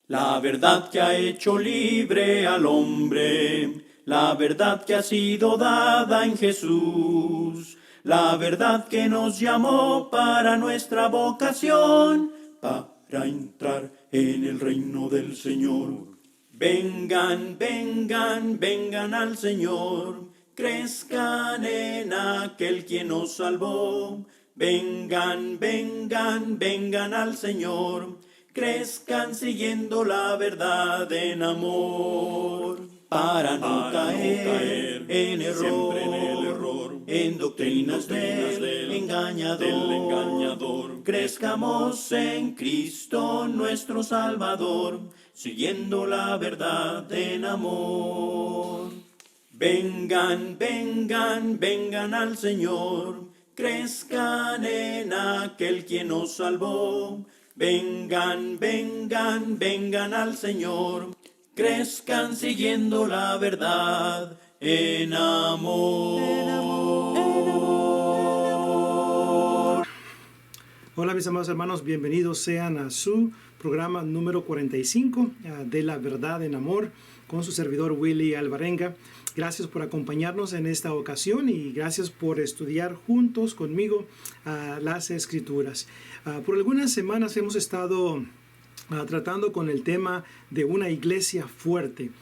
La verdad que ha hecho libre al hombre, la verdad que ha sido dada en Jesús, la verdad que nos llamó para nuestra vocación, para entrar en el reino del Señor. Vengan, vengan, vengan al Señor, crezcan en aquel quien nos salvó. Vengan, vengan, vengan al Señor, crezcan siguiendo la verdad en amor, para no caer en error, en doctrinas del engañador. Crezcamos en Cristo nuestro Salvador, siguiendo la verdad en amor. Vengan, vengan, vengan al Señor, crezcan en aquel quien nos salvó. Vengan, vengan, vengan al Señor, crezcan siguiendo la verdad en amor. Hola mis amados hermanos, bienvenidos sean a su programa número 45 de La Verdad en Amor con su servidor Willy Alvarenga. Gracias por acompañarnos en esta ocasión y gracias por estudiar juntos conmigo las Escrituras. Por algunas semanas hemos estado tratando con el tema de una iglesia fuerte.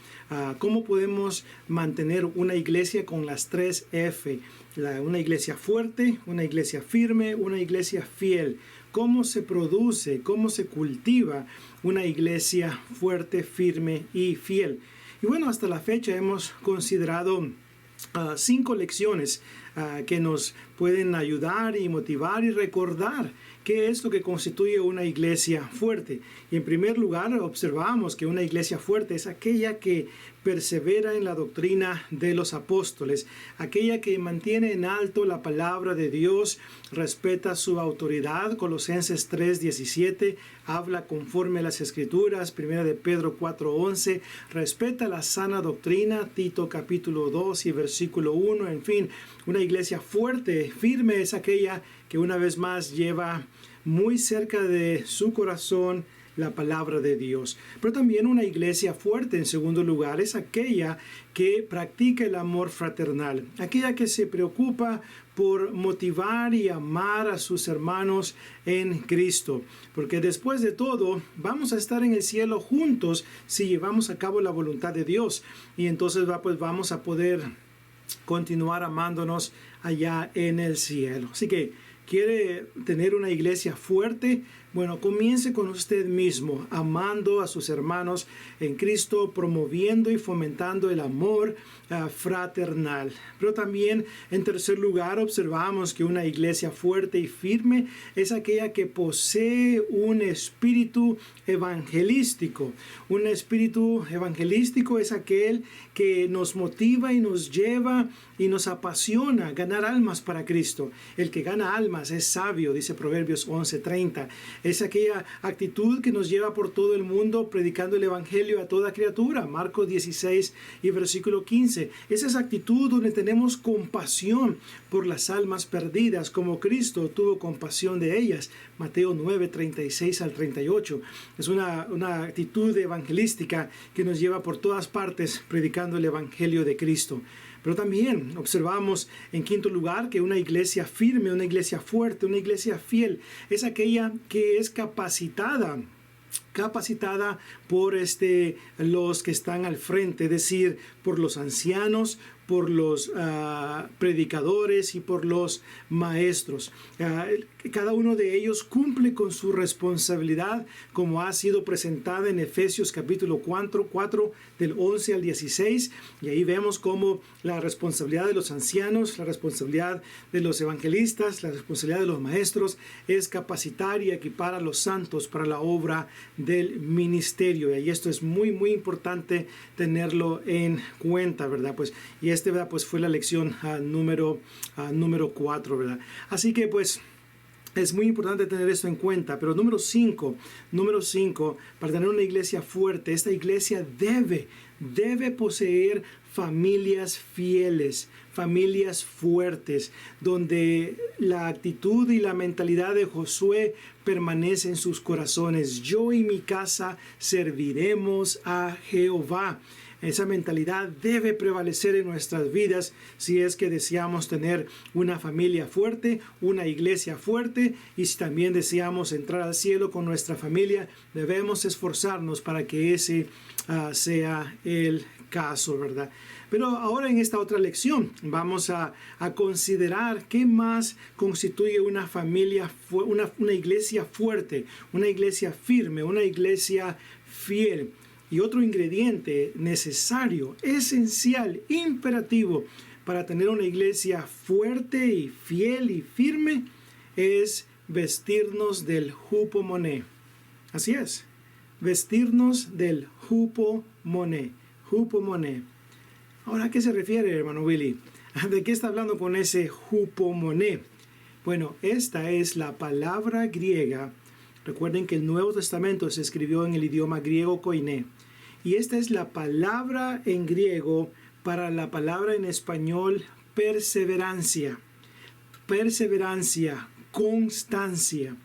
¿Cómo podemos mantener una iglesia con las 3 F? Una iglesia fuerte, una iglesia firme, una iglesia fiel. ¿Cómo se produce, cómo se cultiva una iglesia fuerte, firme y fiel? Y bueno, hasta la fecha hemos considerado 5 lecciones que nos pueden ayudar y motivar y recordar qué es lo que constituye una iglesia fuerte. Y en primer lugar, observamos que una iglesia fuerte es aquella que persevera en la doctrina de los apóstoles, aquella que mantiene en alto la palabra de Dios, respeta su autoridad. Colosenses 3:17 habla conforme a las Escrituras. Primera de Pedro 4:11 respeta la sana doctrina. Tito capítulo 2 y versículo 1. En fin, una iglesia fuerte, firme es aquella que una vez más lleva muy cerca de su corazón la palabra de Dios. Pero también una iglesia fuerte, en segundo lugar, es aquella que practica el amor fraternal, aquella que se preocupa por motivar y amar a sus hermanos en Cristo, porque después de todo vamos a estar en el cielo juntos si llevamos a cabo la voluntad de Dios, y entonces vamos a poder continuar amándonos allá en el cielo. Así que, ¿quiere tener una iglesia fuerte? Bueno, comience con usted mismo, amando a sus hermanos en Cristo, promoviendo y fomentando el amor fraternal. Pero también, en tercer lugar, observamos que una iglesia fuerte y firme es aquella que posee un espíritu evangelístico. Un espíritu evangelístico es aquel que nos motiva y nos lleva y nos apasiona a ganar almas para Cristo. El que gana almas es sabio, dice Proverbios 11:30. Es aquella actitud que nos lleva por todo el mundo predicando el evangelio a toda criatura. Marcos 16 y versículo 15. Es esa actitud donde tenemos compasión por las almas perdidas, como Cristo tuvo compasión de ellas. Mateo 9:36 al 38. Es una actitud evangelística que nos lleva por todas partes predicando el evangelio de Cristo. Pero también observamos en quinto lugar que una iglesia firme, una iglesia fuerte, una iglesia fiel es aquella que es capacitada por los que están al frente, es decir, por los ancianos, por los predicadores y por los maestros. Cada uno de ellos cumple con su responsabilidad, como ha sido presentada en Efesios capítulo 4 del 11 al 16, y ahí vemos cómo la responsabilidad de los ancianos, la responsabilidad de los evangelistas, la responsabilidad de los maestros es capacitar y equipar a los santos para la obra del ministerio. Y ahí esto es muy muy importante tenerlo en cuenta, ¿verdad? Y ¿verdad? Pues fue la lección número 4, ¿verdad? Así que pues es muy importante tener esto en cuenta. Pero número 5, para tener una iglesia fuerte, esta iglesia debe poseer familias fieles, familias fuertes, donde la actitud y la mentalidad de Josué permanece en sus corazones. Yo y mi casa serviremos a Jehová. Esa mentalidad debe prevalecer en nuestras vidas si es que deseamos tener una familia fuerte, una iglesia fuerte, y si también deseamos entrar al cielo con nuestra familia, debemos esforzarnos para que ese sea el caso, ¿verdad? Pero ahora en esta otra lección vamos a considerar qué más constituye una familia, una iglesia fuerte, una iglesia firme, una iglesia fiel. Y otro ingrediente necesario, esencial, imperativo para tener una iglesia fuerte y fiel y firme es vestirnos del hupomoné. Así es, vestirnos del hupomoné. Hupomoné. Ahora, ¿a qué se refiere, hermano Willy? ¿De qué está hablando con ese hupomoné? Bueno, esta es la palabra griega. Recuerden que el Nuevo Testamento se escribió en el idioma griego koiné. Y esta es la palabra en griego para la palabra en español perseverancia. Perseverancia, constancia.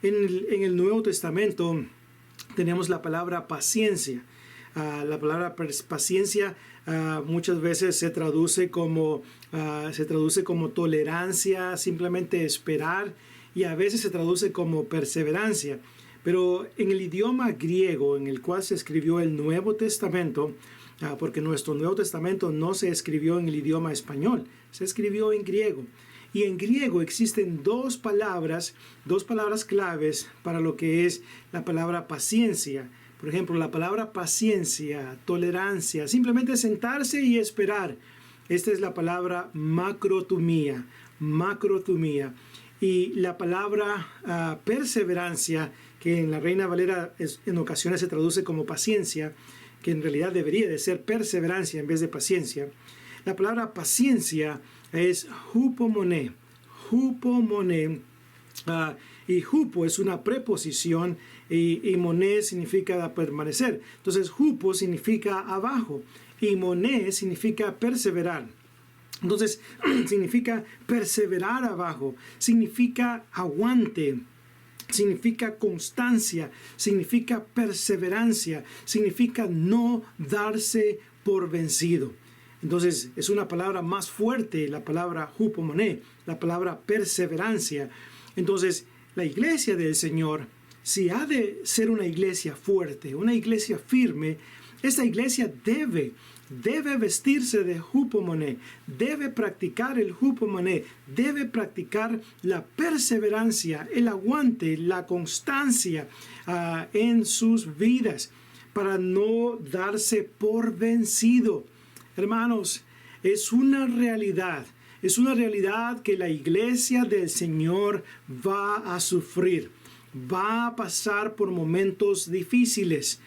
En el Nuevo Testamento tenemos la palabra paciencia. La palabra paciencia muchas veces se traduce como tolerancia, simplemente esperar, y a veces se traduce como perseverancia. Pero en el idioma griego en el cual se escribió el Nuevo Testamento, porque nuestro Nuevo Testamento no se escribió en el idioma español, se escribió en griego. Y en griego existen dos palabras claves para lo que es la palabra paciencia. Por ejemplo, la palabra paciencia, tolerancia, simplemente sentarse y esperar. Esta es la palabra macrotumía, macrotumía. Y la palabra perseverancia, que en la Reina Valera en ocasiones se traduce como paciencia, que en realidad debería de ser perseverancia en vez de paciencia. La palabra paciencia es hupomoné, hupomoné. Y hupo es una preposición y moné significa permanecer. Entonces hupo significa abajo y moné significa perseverar. Entonces significa perseverar abajo, significa aguante, significa constancia, significa perseverancia, significa no darse por vencido. Entonces es una palabra más fuerte, la palabra hupomoné, la palabra perseverancia. Entonces la iglesia del Señor, si ha de ser una iglesia fuerte, una iglesia firme, esta iglesia debe vestirse de hupomoné, debe practicar el hupomoné, debe practicar la perseverancia, el aguante, la constancia en sus vidas para no darse por vencido. Hermanos, es una realidad que la iglesia del Señor va a sufrir, va a pasar por momentos difíciles.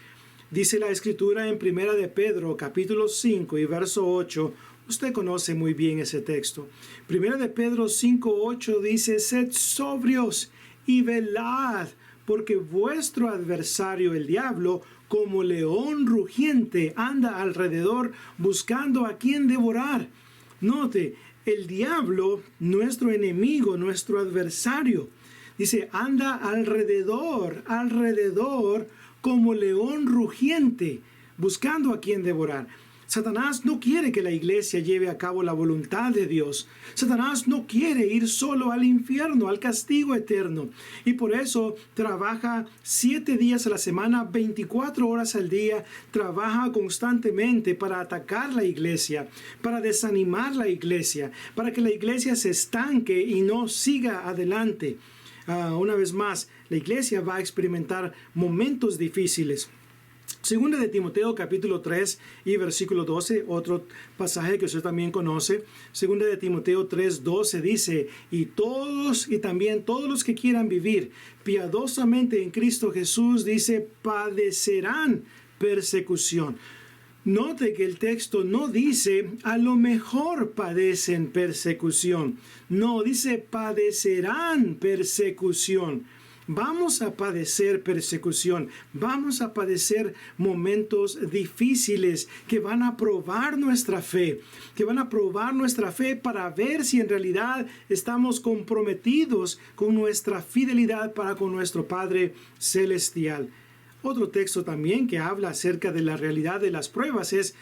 Dice la Escritura en 1 de Pedro, capítulo 5 y verso 8. Usted conoce muy bien ese texto. 1 de Pedro 5:8 dice: sed sobrios y velad, porque vuestro adversario, el diablo, como león rugiente, anda alrededor buscando a quien devorar. Note, el diablo, nuestro enemigo, nuestro adversario, dice, anda alrededor, como león rugiente, buscando a quien devorar. Satanás no quiere que la iglesia lleve a cabo la voluntad de Dios. Satanás no quiere ir solo al infierno, al castigo eterno. Y por eso trabaja 7 días a la semana, 24 horas al día. Trabaja constantemente para atacar la iglesia, para desanimar la iglesia, para que la iglesia se estanque y no siga adelante. Una vez más, la iglesia va a experimentar momentos difíciles. Segunda de Timoteo capítulo 3 y versículo 12, otro pasaje que usted también conoce. Segunda de Timoteo 3:12 dice: y también todos los que quieran vivir piadosamente en Cristo Jesús, dice, padecerán persecución. Note que el texto no dice a lo mejor padecen persecución. No, dice padecerán persecución. Vamos a padecer persecución, vamos a padecer momentos difíciles que van a probar nuestra fe, para ver si en realidad estamos comprometidos con nuestra fidelidad para con nuestro Padre Celestial. Otro texto también que habla acerca de la realidad de las pruebas es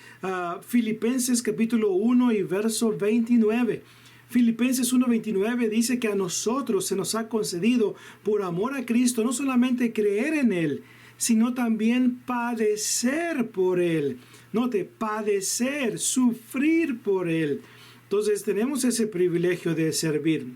Filipenses capítulo 1 y verso 29. Filipenses 1:29 dice que a nosotros se nos ha concedido por amor a Cristo no solamente creer en Él, sino también padecer por Él. Note, padecer, sufrir por Él. Entonces tenemos ese privilegio de servir.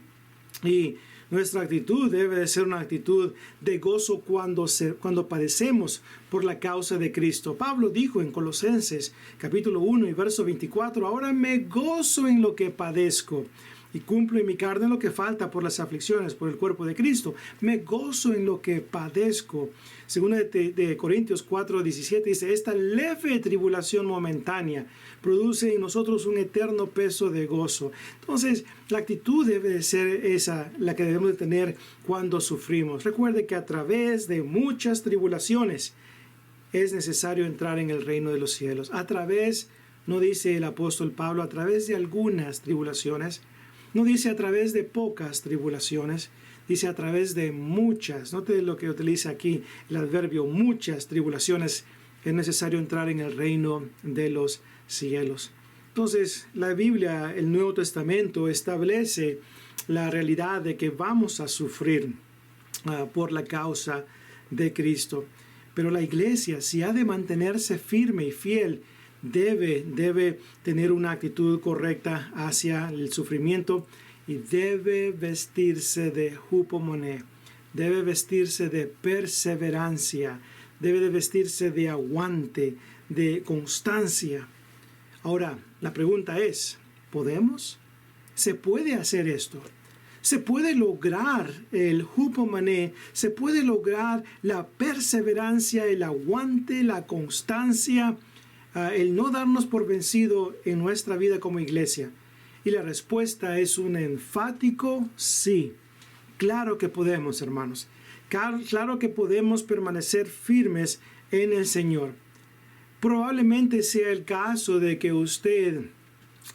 Y nuestra actitud debe de ser una actitud de gozo cuando padecemos por la causa de Cristo. Pablo dijo en Colosenses capítulo 1 y verso 24, ahora me gozo en lo que padezco y cumplo en mi carne lo que falta por las aflicciones, por el cuerpo de Cristo. Me gozo en lo que padezco. Según de Corintios 4:17 dice, esta leve tribulación momentánea produce en nosotros un eterno peso de gozo. Entonces, la actitud debe de ser esa, la que debemos de tener cuando sufrimos. Recuerde que a través de muchas tribulaciones es necesario entrar en el reino de los cielos. A través, no dice el apóstol Pablo, a través de algunas tribulaciones, no dice a través de pocas tribulaciones, dice a través de muchas. Note lo que utiliza aquí el adverbio muchas tribulaciones. Es necesario entrar en el reino de los cielos. Entonces, la Biblia, el Nuevo Testamento, establece la realidad de que vamos a sufrir por la causa de Cristo. Pero la iglesia, si ha de mantenerse firme y fiel, debe tener una actitud correcta hacia el sufrimiento y debe vestirse de hupomoné, debe vestirse de perseverancia, debe de vestirse de aguante, de constancia. Ahora, la pregunta es, ¿podemos? ¿Se puede hacer esto? ¿Se puede lograr el hupomoné? ¿Se puede lograr la perseverancia, el aguante, la constancia, el no darnos por vencido en nuestra vida como iglesia? Y la respuesta es un enfático sí. Claro que podemos, hermanos. Claro que podemos permanecer firmes en el Señor. Probablemente sea el caso de que usted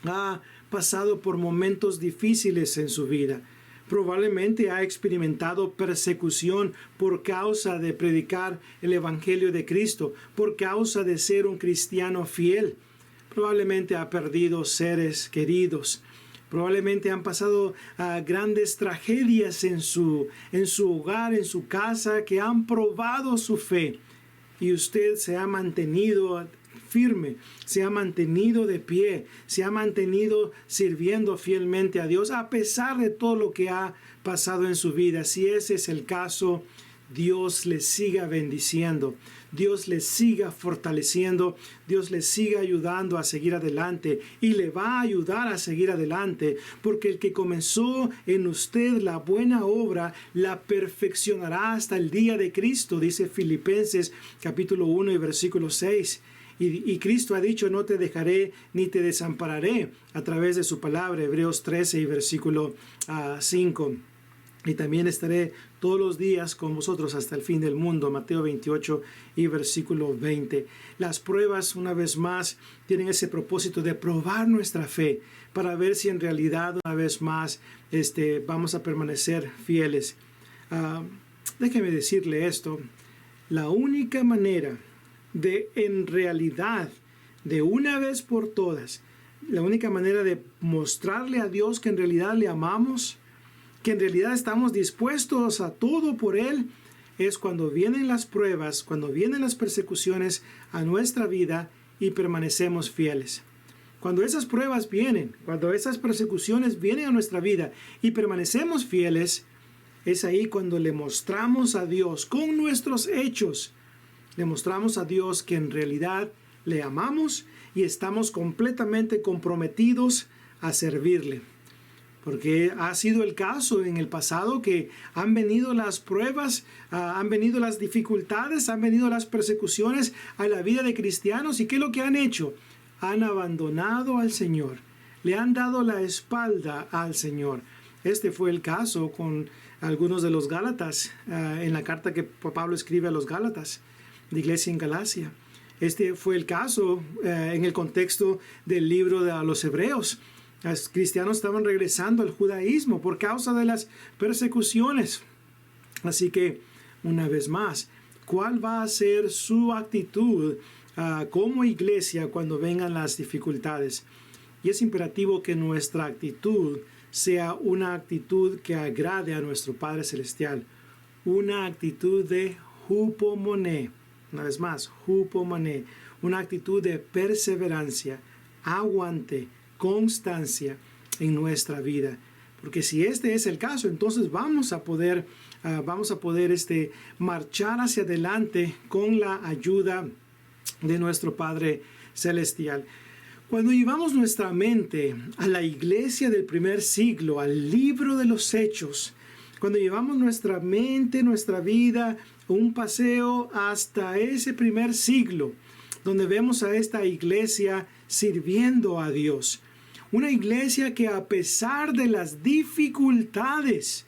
ha pasado por momentos difíciles en su vida. Probablemente ha experimentado persecución por causa de predicar el Evangelio de Cristo, por causa de ser un cristiano fiel. Probablemente ha perdido seres queridos. Probablemente han pasado grandes tragedias en su hogar, en su casa, que han probado su fe. Y usted se ha mantenido firme, se ha mantenido de pie, se ha mantenido sirviendo fielmente a Dios a pesar de todo lo que ha pasado en su vida. Si ese es el caso, Dios le siga bendiciendo, Dios le siga fortaleciendo, Dios le siga ayudando a seguir adelante y le va a ayudar a seguir adelante, porque el que comenzó en usted la buena obra la perfeccionará hasta el día de Cristo, dice Filipenses capítulo 1 y versículo 6. Y Cristo ha dicho, no te dejaré ni te desampararé, a través de su palabra, Hebreos 13 y versículo 5. Y también estaré todos los días con vosotros hasta el fin del mundo, Mateo 28 y versículo 20. Las pruebas, una vez más, tienen ese propósito de probar nuestra fe, para ver si en realidad, una vez más, vamos a permanecer fieles. Déjeme decirle esto, la única manera de en realidad, de una vez por todas, la única manera de mostrarle a Dios que en realidad le amamos, que en realidad estamos dispuestos a todo por Él, es cuando vienen las pruebas, cuando vienen las persecuciones a nuestra vida y permanecemos fieles. Cuando esas pruebas vienen, cuando esas persecuciones vienen a nuestra vida y permanecemos fieles, es ahí cuando le mostramos a Dios con nuestros hechos, le mostramos a Dios que en realidad le amamos y estamos completamente comprometidos a servirle. Porque ha sido el caso en el pasado que han venido las pruebas, han venido las dificultades, han venido las persecuciones a la vida de cristianos. ¿Y qué es lo que han hecho? Han abandonado al Señor, le han dado la espalda al Señor. Este fue el caso con algunos de los Gálatas, en la carta que Pablo escribe a los Gálatas, de iglesia en Galacia. Este fue el caso en el contexto del libro de los Hebreos. Los cristianos estaban regresando al judaísmo por causa de las persecuciones. Así que, una vez más, ¿cuál va a ser su actitud como iglesia cuando vengan las dificultades? Y es imperativo que nuestra actitud sea una actitud que agrade a nuestro Padre Celestial. Una actitud de hupomone. Una vez más, hupomone. Una actitud de perseverancia, aguante, constancia en nuestra vida. Porque si este es el caso, entonces vamos a poder marchar hacia adelante con la ayuda de nuestro Padre Celestial. Cuando llevamos nuestra mente a la iglesia del primer siglo, al libro de los Hechos, cuando llevamos nuestra mente, nuestra vida, un paseo hasta ese primer siglo, donde vemos a esta iglesia sirviendo a Dios. Una iglesia que a pesar de las dificultades,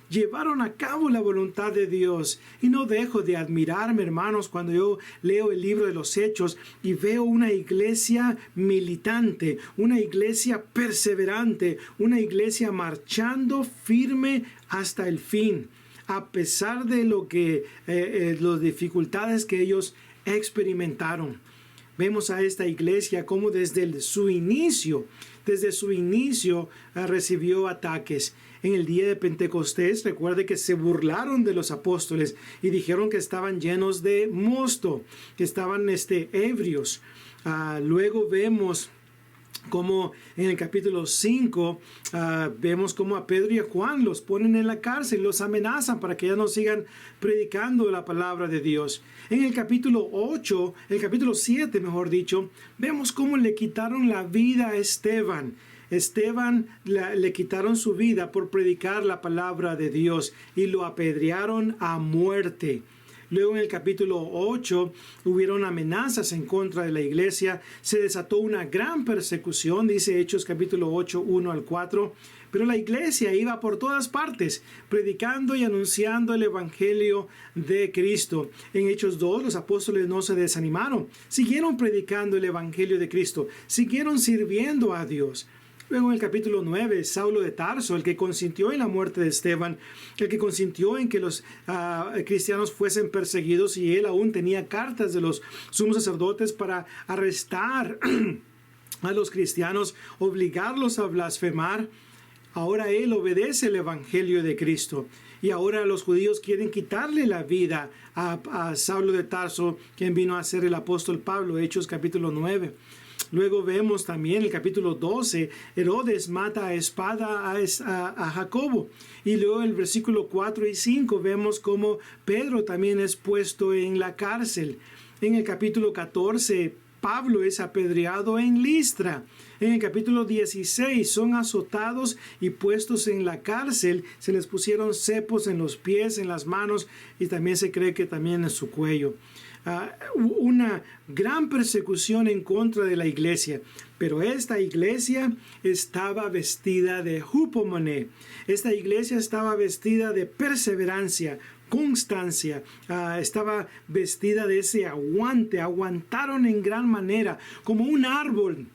llevaron a cabo la voluntad de Dios. Y no dejo de admirarme, hermanos, cuando yo leo el libro de los Hechos y veo una iglesia militante, una iglesia perseverante, una iglesia marchando firme hasta el fin, a pesar de las dificultades que ellos experimentaron. Vemos a esta iglesia como desde su inicio recibió ataques. En el día de Pentecostés, recuerde que se burlaron de los apóstoles y dijeron que estaban llenos de mosto, que estaban ebrios. Luego vemos como en el capítulo 5 vemos como a Pedro y a Juan los ponen en la cárcel, los amenazan para que ya no sigan predicando la palabra de Dios. En el capítulo 7, mejor dicho, vemos cómo le quitaron la vida a Esteban. Le quitaron su vida por predicar la palabra de Dios y lo apedrearon a muerte. Luego en el capítulo 8 hubieron amenazas en contra de la iglesia, se desató una gran persecución, dice Hechos capítulo 8, 1 al 4, pero la iglesia iba por todas partes, predicando y anunciando el evangelio de Cristo. En Hechos 2 los apóstoles no se desanimaron, siguieron predicando el evangelio de Cristo, siguieron sirviendo a Dios. Luego en el capítulo 9, Saulo de Tarso, el que consintió en la muerte de Esteban, el que consintió en que los cristianos fuesen perseguidos, y él aún tenía cartas de los sumos sacerdotes para arrestar a los cristianos, obligarlos a blasfemar. Ahora él obedece el evangelio de Cristo. Y ahora los judíos quieren quitarle la vida a Saulo de Tarso, quien vino a ser el apóstol Pablo, Hechos capítulo 9. Luego vemos también el capítulo 12, Herodes mata a espada a Jacobo. Y luego el versículo 4 y 5 vemos cómo Pedro también es puesto en la cárcel. En el capítulo 14, Pablo es apedreado en Listra. En el capítulo 16 son azotados y puestos en la cárcel. Se les pusieron cepos en los pies, en las manos y también se cree que también en su cuello. Una gran persecución en contra de la iglesia, pero esta iglesia estaba vestida de hupomone. Esta iglesia estaba vestida de perseverancia, constancia, estaba vestida de ese aguante. Aguantaron en gran manera, como un árbol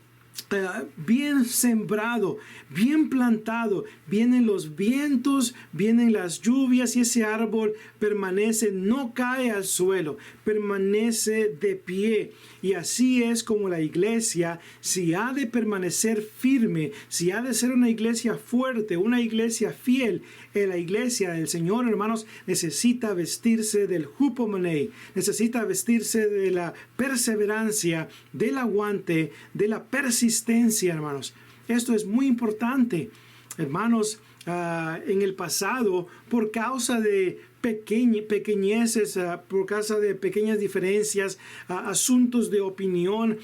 bien sembrado, bien plantado. Vienen los vientos, vienen las lluvias y ese árbol permanece, no cae al suelo, permanece de pie. Y así es como la iglesia, si ha de permanecer firme, si ha de ser una iglesia fuerte, una iglesia fiel, la iglesia del Señor, hermanos, necesita vestirse del hupomone, necesita vestirse de la perseverancia, del aguante, de la persistencia, hermanos. Esto es muy importante, hermanos. En el pasado, por causa de pequeñeces, por causa de pequeñas diferencias, asuntos de opinión,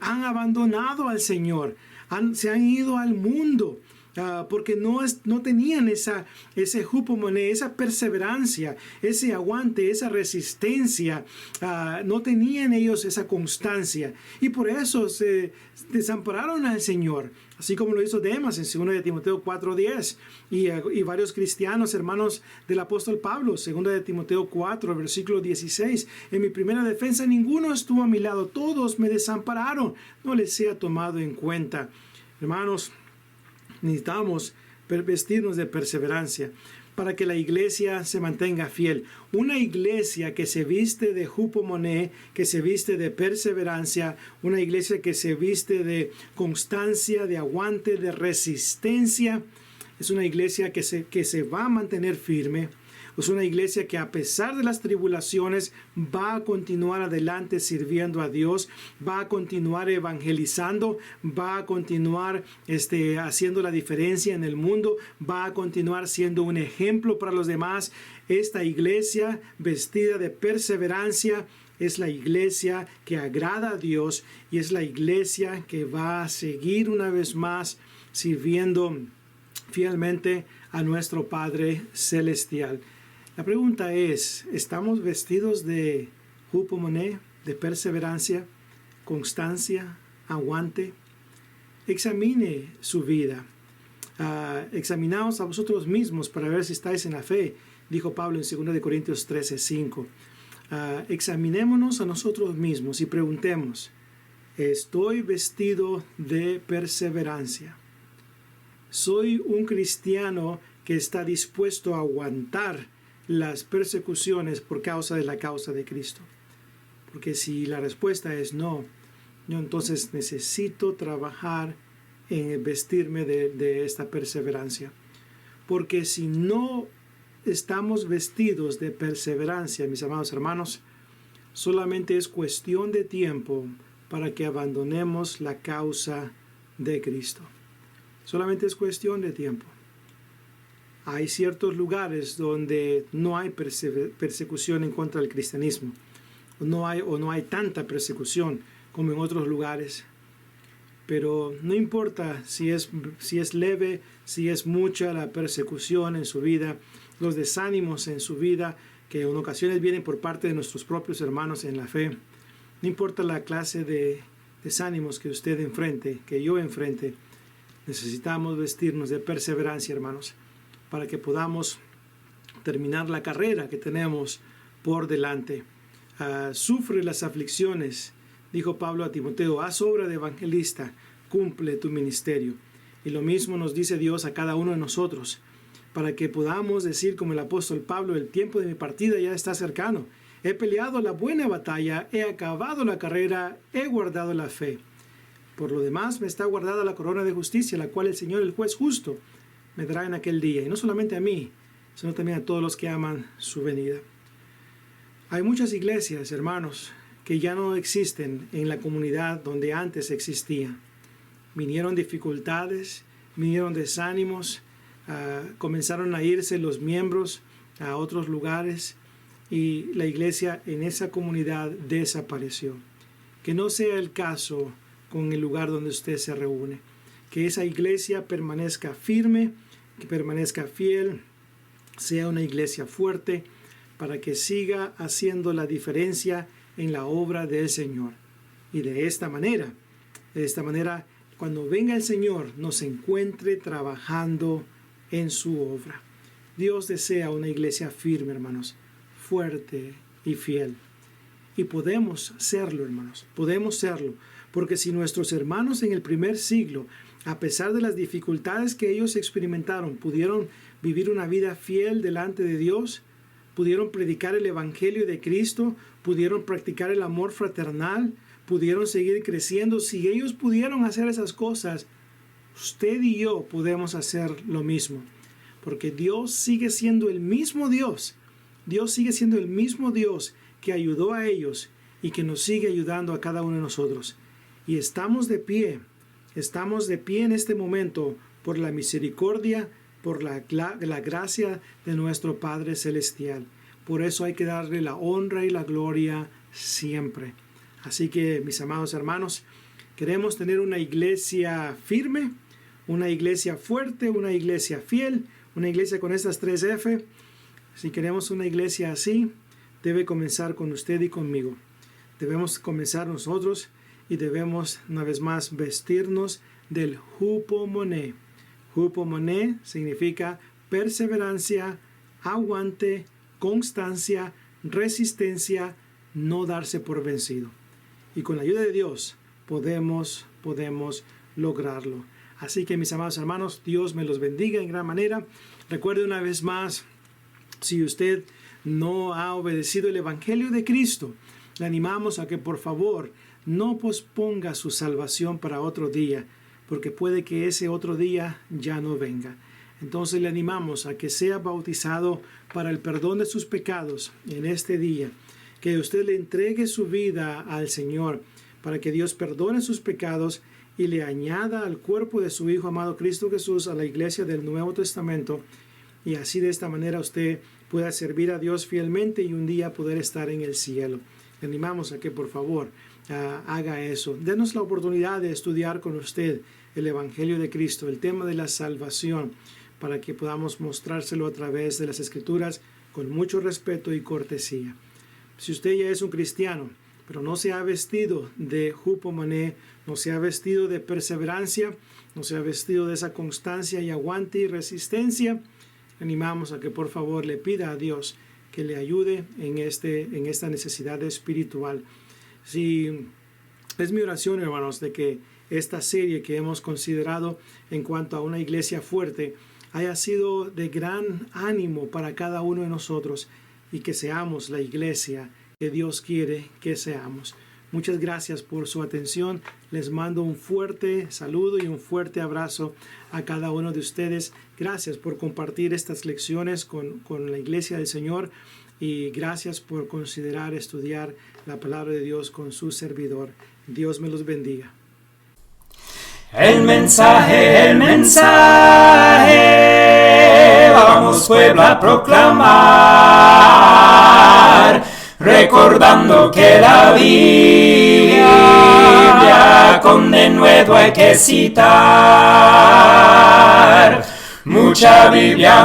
han abandonado al Señor, se han ido al mundo. porque no tenían ese hupomone, esa perseverancia, ese aguante, esa resistencia. No tenían ellos esa constancia. Y por eso se desampararon al Señor. Así como lo hizo Demas en 2 de Timoteo 4:10 y varios cristianos, hermanos del apóstol Pablo, 2 de Timoteo 4, versículo 16. En mi primera defensa ninguno estuvo a mi lado, todos me desampararon, no les sea tomado en cuenta. Hermanos, necesitamos vestirnos de perseverancia para que la iglesia se mantenga fiel. Una iglesia que se viste de hupomone, que se viste de perseverancia, una iglesia que se viste de constancia, de aguante, de resistencia, es una iglesia que se va a mantener firme. Es una iglesia que a pesar de las tribulaciones va a continuar adelante sirviendo a Dios, va a continuar evangelizando, va a continuar haciendo la diferencia en el mundo, va a continuar siendo un ejemplo para los demás. Esta iglesia vestida de perseverancia es la iglesia que agrada a Dios y es la iglesia que va a seguir una vez más sirviendo fielmente a nuestro Padre Celestial. La pregunta es, ¿estamos vestidos de hupomone, de perseverancia, constancia, aguante? Examine su vida. Examinaos a vosotros mismos para ver si estáis en la fe, dijo Pablo en 2 de Corintios 13:5. Examinémonos a nosotros mismos y preguntemos, ¿estoy vestido de perseverancia? ¿Soy un cristiano que está dispuesto a aguantar las persecuciones por causa de la causa de Cristo? Porque si la respuesta es no, yo entonces necesito trabajar en vestirme de esta perseverancia. Porque si no estamos vestidos de perseverancia, mis amados hermanos, solamente es cuestión de tiempo para que abandonemos la causa de Cristo. Solamente es cuestión de tiempo. Hay ciertos lugares donde no hay persecución en contra del cristianismo. No hay tanta persecución como en otros lugares. Pero no importa si es leve, si es mucha la persecución en su vida, los desánimos en su vida, que en ocasiones vienen por parte de nuestros propios hermanos en la fe. No importa la clase de desánimos que usted enfrente, que yo enfrente, necesitamos vestirnos de perseverancia, hermanos, para que podamos terminar la carrera que tenemos por delante. Sufre las aflicciones, dijo Pablo a Timoteo, haz obra de evangelista, cumple tu ministerio. Y lo mismo nos dice Dios a cada uno de nosotros, para que podamos decir como el apóstol Pablo, el tiempo de mi partida ya está cercano. He peleado la buena batalla, he acabado la carrera, he guardado la fe. Por lo demás me está guardada la corona de justicia, la cual el Señor, el juez justo, me dará en aquel día, y no solamente a mí, sino también a todos los que aman su venida. Hay muchas iglesias, hermanos, que ya no existen en la comunidad donde antes existían. Vinieron dificultades, vinieron desánimos, comenzaron a irse los miembros a otros lugares y la iglesia en esa comunidad desapareció. Que no sea el caso con el lugar donde usted se reúne. Que esa iglesia permanezca firme, que permanezca fiel, sea una iglesia fuerte, para que siga haciendo la diferencia en la obra del Señor. Y de esta manera, cuando venga el Señor, nos encuentre trabajando en su obra. Dios desea una iglesia firme, hermanos, fuerte y fiel. Y podemos serlo, hermanos, podemos serlo, porque si nuestros hermanos en el primer siglo, a pesar de las dificultades que ellos experimentaron, pudieron vivir una vida fiel delante de Dios, pudieron predicar el Evangelio de Cristo, pudieron practicar el amor fraternal, pudieron seguir creciendo. Si ellos pudieron hacer esas cosas, usted y yo podemos hacer lo mismo. Porque Dios sigue siendo el mismo Dios. Dios sigue siendo el mismo Dios que ayudó a ellos y que nos sigue ayudando a cada uno de nosotros. Y estamos de pie en este momento por la misericordia, por la gracia de nuestro Padre Celestial. Por eso hay que darle la honra y la gloria siempre. Así que, mis amados hermanos, queremos tener una iglesia firme, una iglesia fuerte, una iglesia fiel, una iglesia con estas 3 F. Si queremos una iglesia así, debe comenzar con usted y conmigo. Debemos comenzar nosotros y debemos una vez más vestirnos del hupomone. Hupomone significa perseverancia, aguante, constancia, resistencia, no darse por vencido. Y con la ayuda de Dios podemos lograrlo. Así que mis amados hermanos, Dios me los bendiga en gran manera. Recuerde una vez más, si usted no ha obedecido el Evangelio de Cristo, le animamos a que por favor no posponga su salvación para otro día, porque puede que ese otro día ya no venga. Entonces le animamos a que sea bautizado para el perdón de sus pecados en este día, que usted le entregue su vida al Señor para que Dios perdone sus pecados y le añada al cuerpo de su Hijo amado Cristo Jesús a la iglesia del Nuevo Testamento, y así de esta manera usted pueda servir a Dios fielmente y un día poder estar en el cielo. Le animamos a que por favor haga eso. Denos la oportunidad de estudiar con usted el Evangelio de Cristo, el tema de la salvación, para que podamos mostrárselo a través de las Escrituras con mucho respeto y cortesía. Si usted ya es un cristiano, pero no se ha vestido de hupomone, no se ha vestido de perseverancia, no se ha vestido de esa constancia y aguante y resistencia, animamos a que por favor le pida a Dios que le ayude en esta necesidad espiritual. Si es mi oración, hermanos, de que esta serie que hemos considerado en cuanto a una iglesia fuerte haya sido de gran ánimo para cada uno de nosotros y que seamos la iglesia que Dios quiere que seamos. Muchas gracias por su atención. Les mando un fuerte saludo y un fuerte abrazo a cada uno de ustedes. Gracias por compartir estas lecciones con la iglesia del Señor, y gracias por considerar estudiar la palabra de Dios con su servidor. Dios me los bendiga. El mensaje, vamos pueblo a proclamar, recordando que la Biblia con denuedo hay que citar. Mucha Biblia,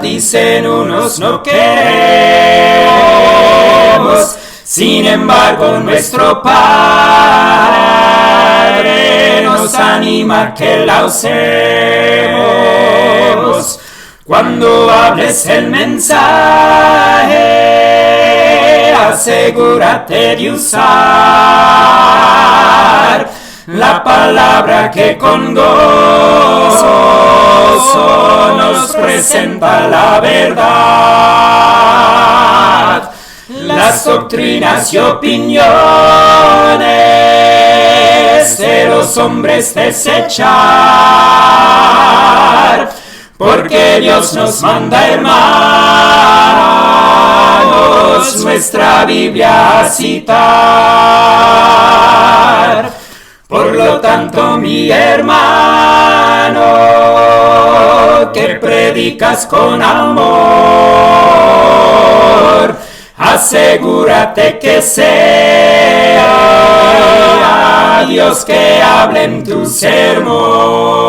dicen unos no queremos. Sin embargo, nuestro Padre nos anima que la usemos. Cuando hables el mensaje, asegúrate de usar la palabra que con gozo nos presenta la verdad. Las doctrinas y opiniones de los hombres desechar, porque Dios nos manda, hermanos, nuestra Biblia a citar. Por lo tanto, mi hermano, que predicas con amor, asegúrate que sea Dios que hable en tu sermón.